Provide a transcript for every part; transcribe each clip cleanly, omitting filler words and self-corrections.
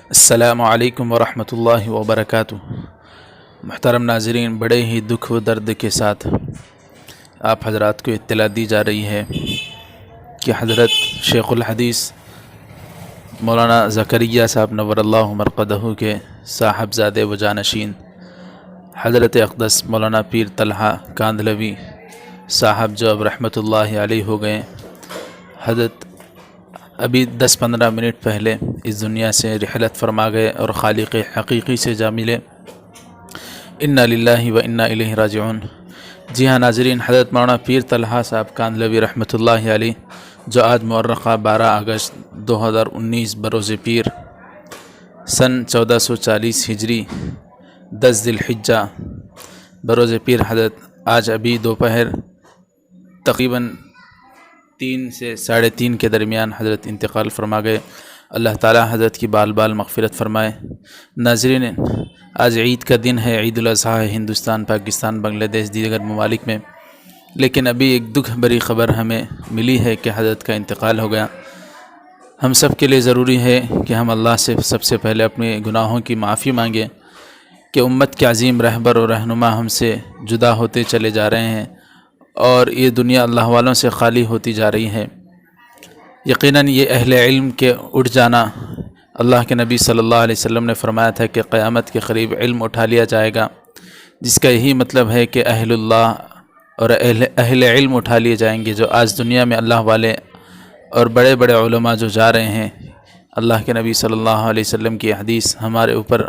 السلام علیکم ورحمۃ اللہ وبرکاتہ۔ محترم ناظرین، بڑے ہی دکھ و درد کے ساتھ آپ حضرات کو اطلاع دی جا رہی ہے کہ حضرت شیخ الحدیث مولانا زکریا صاحب نور اللہ مرقدہ کے صاحبزادے و جانشین حضرت اقدس مولانا پیر طلحہ kandahlavi صاحب جو اب رحمتہ اللہ علیہ ہو گئے، حضرت ابھی 10-15 منٹ پہلے اس دنیا سے رحلت فرما گئے اور خالق حقیقی سے جا ملے۔ انا للہ و انا علیہ راجعون۔ جی ہاں ناظرین، حضرت مولانا پیر طلحہ صاحب kandahlavi رحمتہ اللہ علیہ جو آج مورخہ 12 اگست 2019 بروز پیر سن 1440 ہجری 10 ذی الحجہ بروز پیر حضرت آج ابھی دوپہر تقریباً 3 سے 3:30 کے درمیان حضرت انتقال فرما گئے۔ اللہ تعالی حضرت کی بال بال مغفرت فرمائے۔ ناظرین، آج عید کا دن ہے، عید الاضحیٰ ہے ہندوستان، پاکستان، بنگلہ دیش، دیگر ممالک میں، لیکن ابھی ایک دکھ بھری خبر ہمیں ملی ہے کہ حضرت کا انتقال ہو گیا۔ ہم سب کے لیے ضروری ہے کہ ہم اللہ سے سب سے پہلے اپنے گناہوں کی معافی مانگیں کہ امت کے عظیم رہبر اور رہنما ہم سے جدا ہوتے چلے جا رہے ہیں اور یہ دنیا اللہ والوں سے خالی ہوتی جا رہی ہے۔ یقیناً یہ اہل علم کے اٹھ جانا، اللہ کے نبی صلی اللہ علیہ وسلم نے فرمایا تھا کہ قیامت کے قریب علم اٹھا لیا جائے گا، جس کا یہی مطلب ہے کہ اہل اللہ اور اہل علم اٹھا لیے جائیں گے۔ جو آج دنیا میں اللہ والے اور بڑے بڑے علماء جو جا رہے ہیں، اللہ کے نبی صلی اللہ علیہ وسلم کی حدیث ہمارے اوپر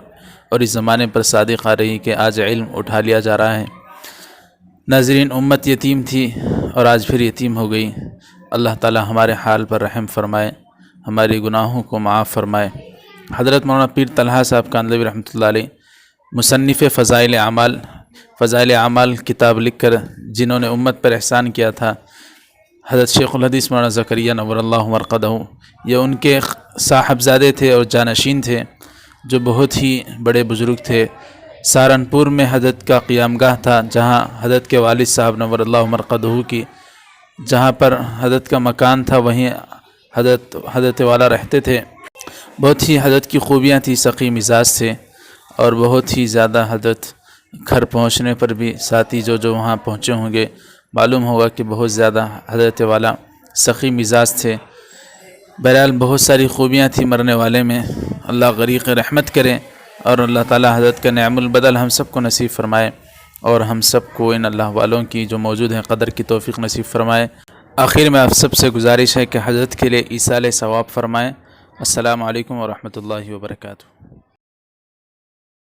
اور اس زمانے پر صادق آ رہی کہ آج علم اٹھا لیا جا رہا ہے۔ ناظرین، امت یتیم تھی اور آج پھر یتیم ہو گئی۔ اللہ تعالی ہمارے حال پر رحم فرمائے، ہمارے گناہوں کو معاف فرمائے۔ حضرت مولانا پیر طلحہ صاحب kandahlavi رحمتہ اللہ علیہ مصنف فضائل اعمال کتاب لکھ کر جنہوں نے امت پر احسان کیا تھا، حضرت شیخ الحدیث مولانا زکریا نور اللہ مرقدہ، یہ ان کے صاحبزادے تھے اور جانشین تھے جو بہت ہی بڑے بزرگ تھے۔ سہارنپور میں حضرت کا قیام گاہ تھا، جہاں حضرت کے والد صاحب نور اللہ مرقدہ کی جہاں پر حضرت کا مکان تھا، وہیں حضرت والا رہتے تھے۔ بہت ہی حضرت کی خوبیاں تھی، سخی مزاج تھے اور بہت ہی زیادہ حضرت گھر پہنچنے پر بھی ساتھی جو وہاں پہنچے ہوں گے معلوم ہوگا کہ بہت زیادہ حضرت والا سخی مزاج تھے۔ بہرحال بہت ساری خوبیاں تھیں مرنے والے میں۔ اللہ غریق رحمت کرے اور اللہ تعالی حضرت کا نعم البدل ہم سب کو نصیب فرمائے اور ہم سب کو ان اللہ والوں کی جو موجود ہیں قدر کی توفیق نصیب فرمائے۔ آخر میں آپ سب سے گزارش ہے کہ حضرت کے لیے ایصال ثواب فرمائیں۔ السلام علیکم ورحمۃ اللہ وبرکاتہ۔